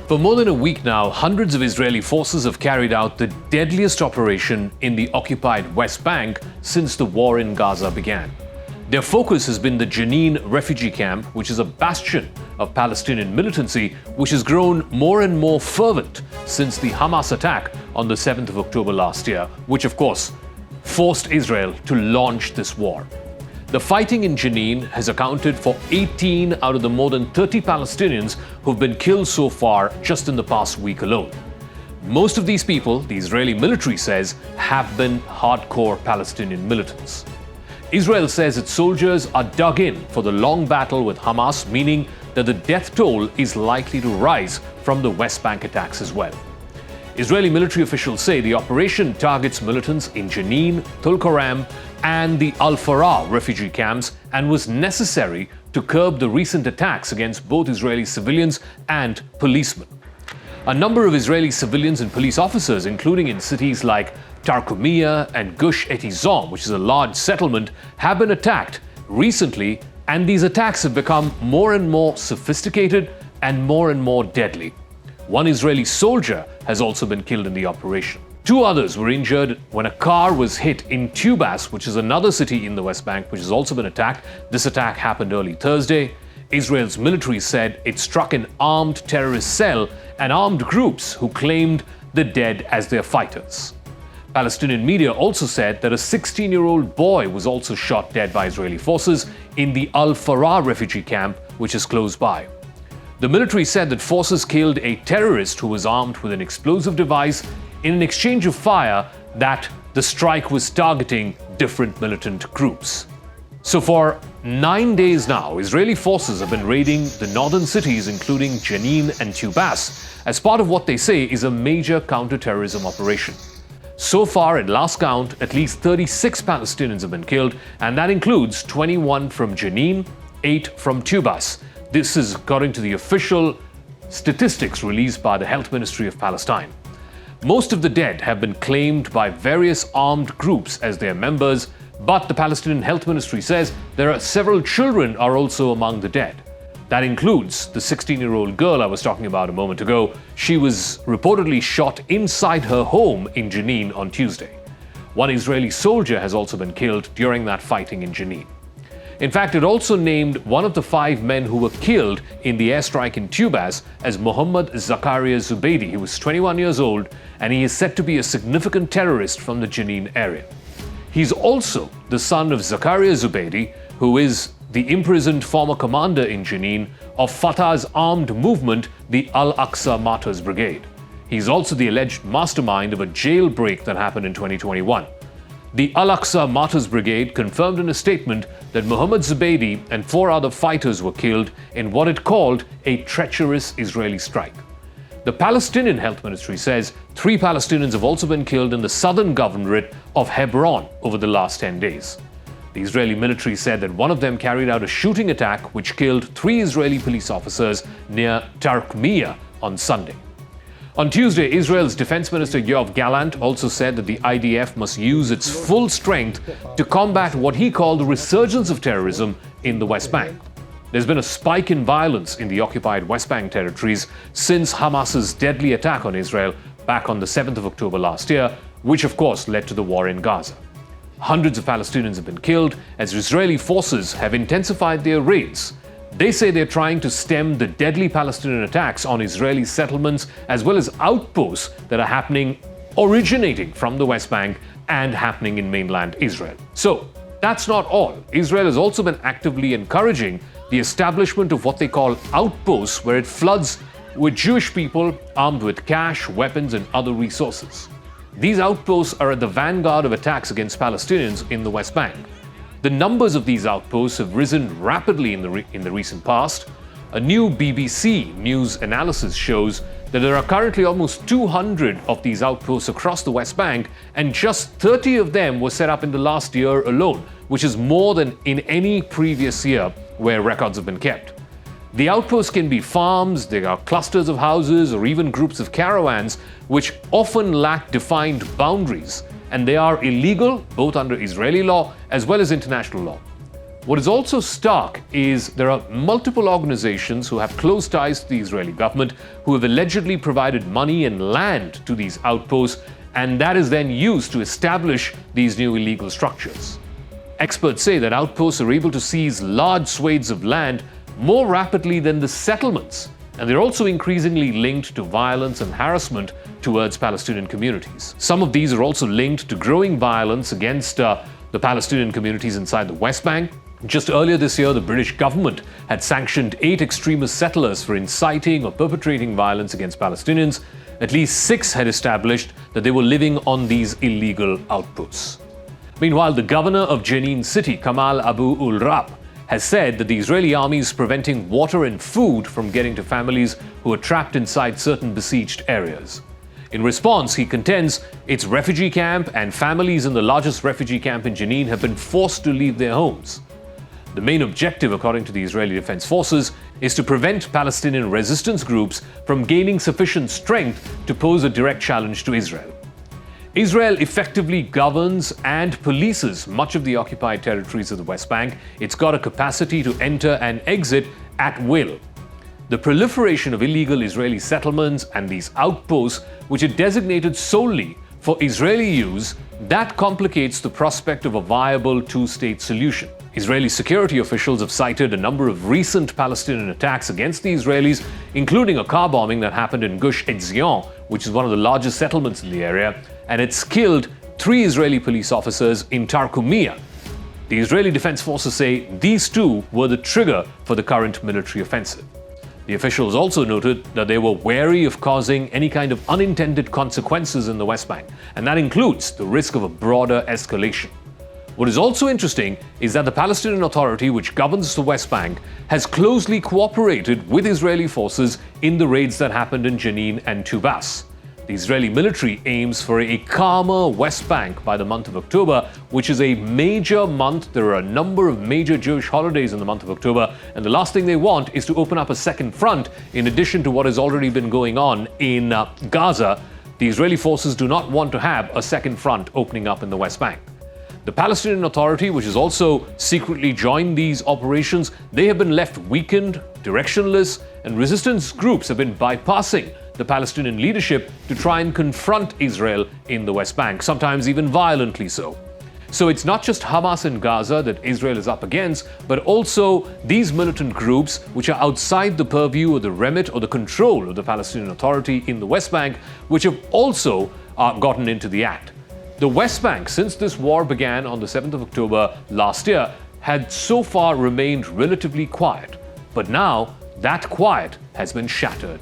For more than a week now, hundreds of Israeli forces have carried out the deadliest operation in the occupied West Bank since the war in Gaza began. Their focus has been the Jenin refugee camp, which is a bastion of Palestinian militancy, which has grown more and more fervent since the Hamas attack on the 7th of October last year, which of course forced Israel to launch this war. The fighting in Jenin has accounted for 18 out of the more than 30 Palestinians who've been killed so far just in the past week alone. Most of these people, the Israeli military says, have been hardcore Palestinian militants. Israel says its soldiers are dug in for the long battle with Hamas, meaning that the death toll is likely to rise from the West Bank attacks as well. Israeli military officials say the operation targets militants in Jenin, Tulkarem, and the Al-Farah refugee camps and was necessary to curb the recent attacks against both Israeli civilians and policemen. A number of Israeli civilians and police officers, including in cities like Tarkumia and Gush Etizom, which is a large settlement, have been attacked recently, and these attacks have become more and more sophisticated and more deadly. One Israeli soldier has also been killed in the operation. 2 others were injured when a car was hit in Tubas, which is another city in the West Bank, which has also been attacked. This attack happened early Thursday. Israel's military said it struck an armed terrorist cell and armed groups who claimed the dead as their fighters. Palestinian media also said that a 16-year-old boy was also shot dead by Israeli forces in the Al-Farah refugee camp, which is close by. The military said that forces killed a terrorist who was armed with an explosive device in an exchange of fire that the strike was targeting different militant groups. So for 9 days now, Israeli forces have been raiding the northern cities including Jenin and Tubas as part of what they say is a major counter-terrorism operation. So far, at last count, at least 36 Palestinians have been killed, and that includes 21 from Jenin, 8 from Tubas. This is according to the official statistics released by the Health Ministry of Palestine. Most of the dead have been claimed by various armed groups as their members, but the Palestinian Health Ministry says there are several children are also among the dead. That includes the 16-year-old girl I was talking about a moment ago. She was reportedly shot inside her home in Jenin on Tuesday. One Israeli soldier has also been killed during that fighting in Jenin. In fact, it also named one of the 5 men who were killed in the airstrike in Tubas as Mohammad Zakaria Zubeidi. He was 21 years old, and he is said to be a significant terrorist from the Jenin area. He's also the son of Zakaria Zubeidi, who is the imprisoned former commander in Jenin of Fatah's armed movement, the Al-Aqsa Martyrs Brigade. He's also the alleged mastermind of a jailbreak that happened in 2021. The Al-Aqsa Martyrs Brigade confirmed in a statement that Mohammad Zubeidi and 4 other fighters were killed in what it called a treacherous Israeli strike. The Palestinian Health Ministry says 3 Palestinians have also been killed in the southern governorate of Hebron over the last 10 days. The Israeli military said that one of them carried out a shooting attack which killed 3 Israeli police officers near Tarkumia on Sunday. On Tuesday, Israel's Defense Minister Yoav Gallant also said that the IDF must use its full strength to combat what he called the resurgence of terrorism in the West Bank. There's been a spike in violence in the occupied West Bank territories since Hamas's deadly attack on Israel back on the 7th of October last year, which of course led to the war in Gaza. Hundreds of Palestinians have been killed as Israeli forces have intensified their raids. They say they're trying to stem the deadly Palestinian attacks on Israeli settlements as well as outposts that are originating from the West Bank and happening in mainland Israel. So, that's not all. Israel has also been actively encouraging the establishment of what they call outposts, where it floods with Jewish people armed with cash, weapons, and other resources. These outposts are at the vanguard of attacks against Palestinians in the West Bank. The numbers of these outposts have risen rapidly in the recent past. A new BBC News analysis shows that there are currently almost 200 of these outposts across the West Bank, and just 30 of them were set up in the last year alone, which is more than in any previous year where records have been kept. The outposts can be farms, they are clusters of houses, or even groups of caravans, which often lack defined boundaries, and they are illegal both under Israeli law as well as international law. What is also stark is there are multiple organizations who have close ties to the Israeli government who have allegedly provided money and land to these outposts, and that is then used to establish these new illegal structures. Experts say that outposts are able to seize large swathes of land more rapidly than the settlements, and they're also increasingly linked to violence and harassment towards Palestinian communities. Some of these are also linked to growing violence against the Palestinian communities inside the West Bank. Just earlier this year, the British government had sanctioned 8 extremist settlers for inciting or perpetrating violence against Palestinians. At least 6 had established that they were living on these illegal outposts. Meanwhile, the governor of Jenin city, Kamal Abu ul-Rab, has said that the Israeli army is preventing water and food from getting to families who are trapped inside certain besieged areas. In response, he contends its refugee camp and families in the largest refugee camp in Jenin have been forced to leave their homes. The main objective, according to the Israeli Defense Forces, is to prevent Palestinian resistance groups from gaining sufficient strength to pose a direct challenge to Israel. Israel effectively governs and polices much of the occupied territories of the West Bank. It's got a capacity to enter and exit at will. The proliferation of illegal Israeli settlements and these outposts, which are designated solely for Israeli use, that complicates the prospect of a viable two-state solution. Israeli security officials have cited a number of recent Palestinian attacks against the Israelis, including a car bombing that happened in Gush Etzion, which is one of the largest settlements in the area, and it's killed 3 Israeli police officers in Tarkumiyah. The Israeli Defense Forces say these 2 were the trigger for the current military offensive. The officials also noted that they were wary of causing any kind of unintended consequences in the West Bank, and that includes the risk of a broader escalation. What is also interesting is that the Palestinian Authority, which governs the West Bank, has closely cooperated with Israeli forces in the raids that happened in Jenin and Tubas. The Israeli military aims for a calmer West Bank by the month of October, which is a major month. There are a number of major Jewish holidays in the month of October, and the last thing they want is to open up a second front in addition to what has already been going on in Gaza. The Israeli forces do not want to have a second front opening up in the West Bank. The Palestinian Authority, which has also secretly joined these operations, they have been left weakened, directionless, and resistance groups have been bypassing the Palestinian leadership to try and confront Israel in the West Bank, sometimes even violently so. So it's not just Hamas in Gaza that Israel is up against, but also these militant groups which are outside the purview or the remit or the control of the Palestinian Authority in the West Bank, which have also gotten into the act. The West Bank, since this war began on the 7th of October last year, had so far remained relatively quiet. But now, that quiet has been shattered.